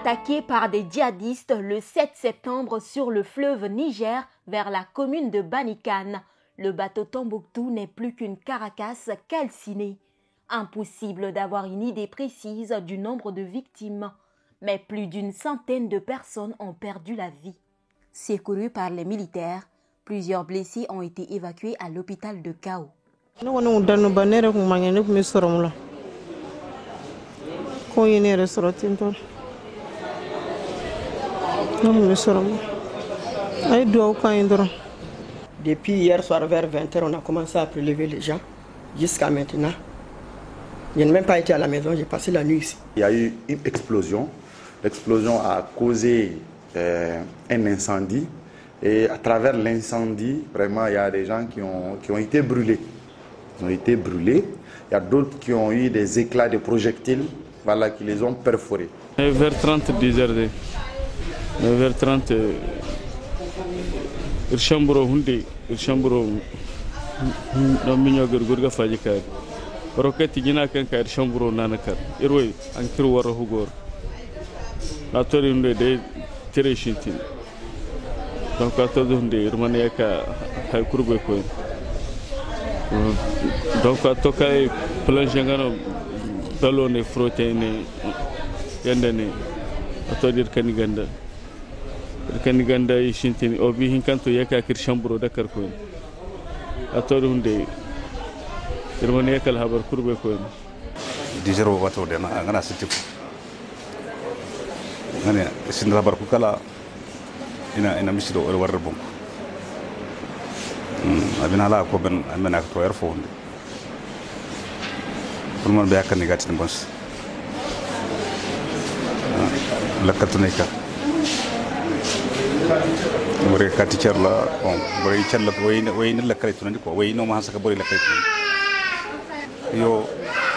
Attaqué par des djihadistes le 7 septembre sur le fleuve Niger vers la commune de Banikane, le bateau Tombouctou n'est plus qu'une caracasse calcinée. Impossible d'avoir une idée précise du nombre de victimes, mais plus d'une centaine de personnes ont perdu la vie. Secourus par les militaires, plusieurs blessés ont été évacués à l'hôpital de Kao. Depuis hier soir vers 20h, on a commencé à prélever les gens. Jusqu'à maintenant, je n'ai même pas été à la maison, j'ai passé la nuit ici. Il y a eu une explosion. L'explosion a causé un incendie. Et à travers l'incendie, vraiment, il y a des gens qui ont été brûlés. Ils ont été brûlés. Il y a d'autres qui ont eu des éclats de projectiles, voilà, qui les ont perforés. 9h30, 10h. 9h30, Irchambro Hundi, Irchambro Nominio Gurga Fajikar. Rocket Gina Kanka, Irchambro Nanakar, Irway, and Kirwara Hugor. Natorium de Tereshintin. Donc, à tout le monde, Irmaniaka, Hakurbeco. Donc, à Tokai, Planjangano, Talone, Frotene, Yandane, à Todir Kaniganda. Kaniganda is Shintin, or being Kanto Yaka Kirshambro Dakarko. A Torunde, Irmaniakal Haber Kurbeco. Dijero Wato, then I'm going to sit up. Sindabar Kukala. Ina misido or warabum abinala ko ben amena ko erfo hunde pour man be akani gati bons lakatuneka bore kati charla on bore charla wayne lakay tunandi ko wayno ma hasaka bore lakay tun yo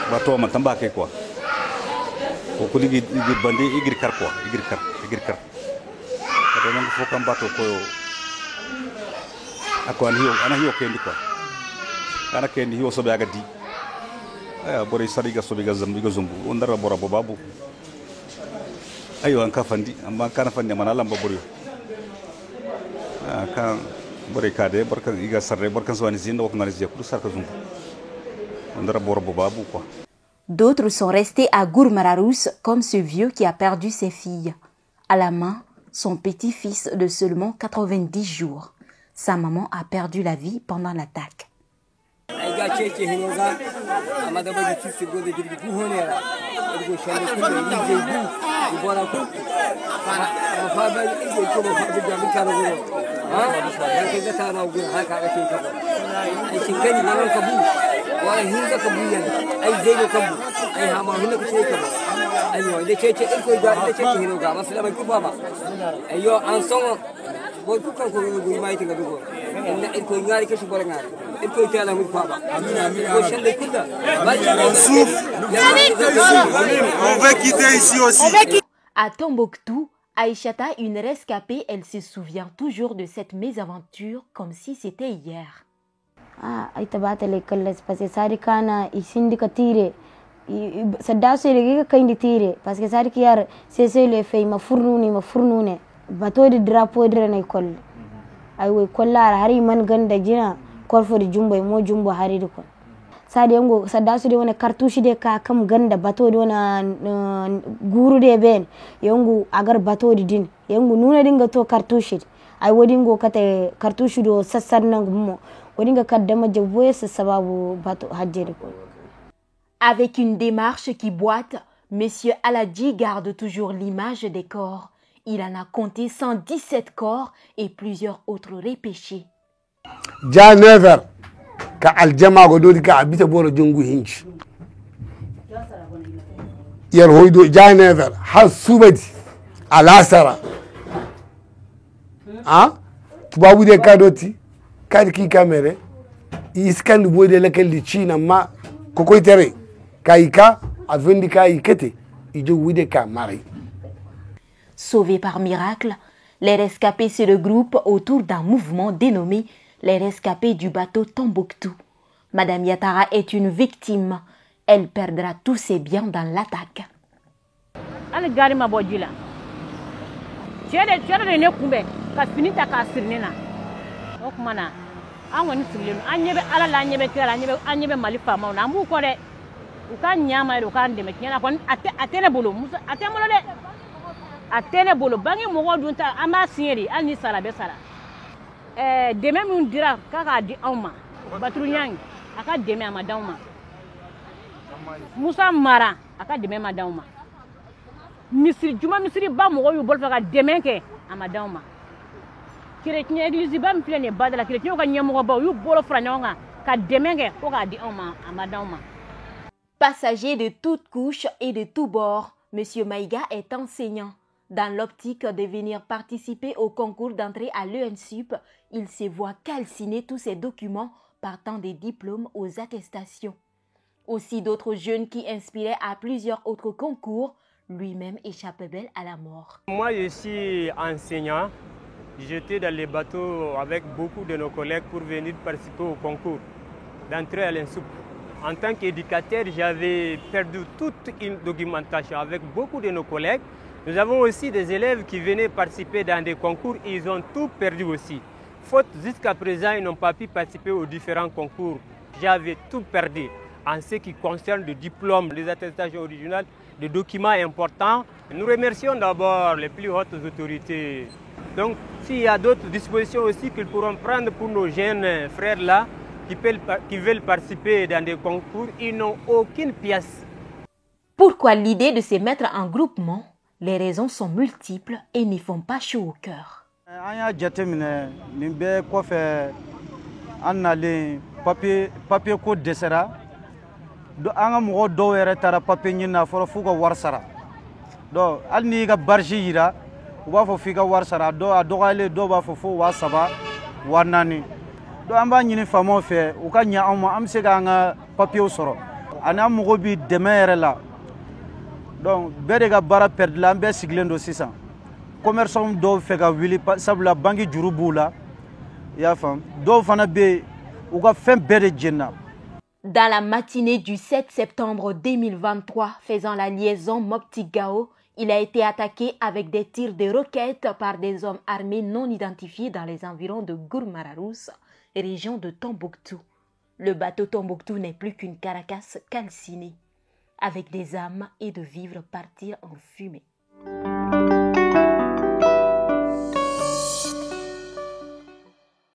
bato ma tambake ko ko ligi bandi igir kar donc faut qu'on batte ko akon hiyo ana hiyo kendi ko ana kendi hiyo sobe agadi aya bore sariga sobe ga zumbu ondara bora babu ayo an kafandi amma kana fandi manala mbaburi kan bore kade barkan iga sarre barkan swani zinda wakna rizia kur sarka zumbu ondara bora babu quoi. D'autres sont restés à Gourmararous comme ce vieux qui a perdu ses filles. À la main, son petit-fils de seulement 90 jours. Sa maman a perdu la vie pendant l'attaque. On va quitter ici aussi. À Tombouctou, Aïchata, une rescapée, elle se souvient toujours de cette mésaventure comme si c'était hier. Aita bata le kallas parce que sari kana isindi ka tire sadda so le ka indi tire parce que sari kiyar c'est le fay ma furnune bato de drapeau de ne kol ay way kollar hari man ganda jina korfo de jumbo mo jumbo hari de kon sadi ngo sadda so de wona cartouche de ka kam ganda bato de wona guru de ben yongu agar bato de din yongu nuna dinga to cartouche ay wodi ngo kate cartouche do sassar nangu Avec une démarche qui boite, Monsieur Aladji garde toujours l'image des corps. Il en a compté 117 corps et plusieurs autres repêchés. Ja 9h ka aljama go dodi ka abita boro jongu hinch. Yar hoydo ja 9h har subadi alasara. Tubabu de kadoti ki kamere iskan bode lakel di china ma kokoitere kaika avendi kaikete ijo wide ka mari. Sauvés par miracle, les rescapés se regroupent autour d'un mouvement dénommé les rescapés du bateau Tombouctou. Madame Yatara est une victime. Elle perdra tous ses biens dans l'attaque. Al gari ma bojula cɛ de ne kunbɛn ka fini ta k'a siri ne na o tuma na an kɔni sigilen don an ɲɛ bɛ ala la an ɲɛ bɛ kira la an ɲɛ bɛ mali faamaw na an b'u kɔ dɛ u ka ɲa ma yɛrɛ u k'an dɛmɛ tiɲɛ na kɔni a tɛ ne bolo muso a tɛ n bolo dɛ a tɛ ne bolo bange mɔgɔw dun ta an b'a signé de hali ni sara bɛ sara dɛmɛ min dira k'a di anw ma Baturu Ɲangi a ka dɛmɛ a ma d'anw ma Musa Mara a ka dɛmɛ ma d'anw ma Juma misiri ba mɔgɔw y'u bolo fɛ ka dɛmɛ kɛ a ma d'anw ma chrétien église ba min filɛ nin ye Badala chrétien ka ɲɛmɔgɔbaw y'u bolo fara ɲɔgɔn kan ka dɛmɛ kɛ ko k'a di anw ma a ma d'anw ma. Passager de toutes couches et de tous bords, Monsieur Maïga est enseignant. Dans l'optique de venir participer au concours d'entrée à l'ENSUP, il se voit calciner tous ses documents partant des diplômes aux attestations. Aussi d'autres jeunes qui inspiraient à plusieurs autres concours, lui-même échappait belle à la mort. Moi, je suis enseignant. J'étais dans les bateaux avec beaucoup de nos collègues pour venir participer au concours d'entrée à l'ENSUP. En tant qu'éducateur, j'avais perdu toute une documentation avec beaucoup de nos collègues. Nous avons aussi des élèves qui venaient participer dans des concours, ils ont tout perdu aussi. Faute jusqu'à présent, ils n'ont pas pu participer aux différents concours. J'avais tout perdu en ce qui concerne le diplôme, les attestations originales, des documents importants. Nous remercions d'abord les plus hautes autorités. Donc, s'il y a d'autres dispositions aussi qu'ils pourront prendre pour nos jeunes frères-là, qui veulent participer dans des concours, ils n'ont aucune pièce. Pourquoi l'idée de se mettre en groupement? Les raisons sont multiples et n'y font pas chaud au cœur. Papier ko desera do anga mo do yere tara papier ni na foro fuga warsara do alni ga barji yira wa fo figa warsara do adogale do ba fo wa saba wanani do amba nyini famo fe u ka nya am se ga nga papier soro ana mo bi demere la donc bere ga bara perdre la be siglendo 600 commerçant do fe ga wili sabla bangi jurubula ya fam do fana be u ga fen bere jenna. Dans la matinée du 7 septembre 2023, faisant la liaison Mopti-Gao, il a été attaqué avec des tirs de roquettes par des hommes armés non identifiés dans les environs de Gourmararous, région de Tombouctou. Le bateau Tombouctou n'est plus qu'une caracasse calcinée, avec des âmes et de vivres partir en fumée.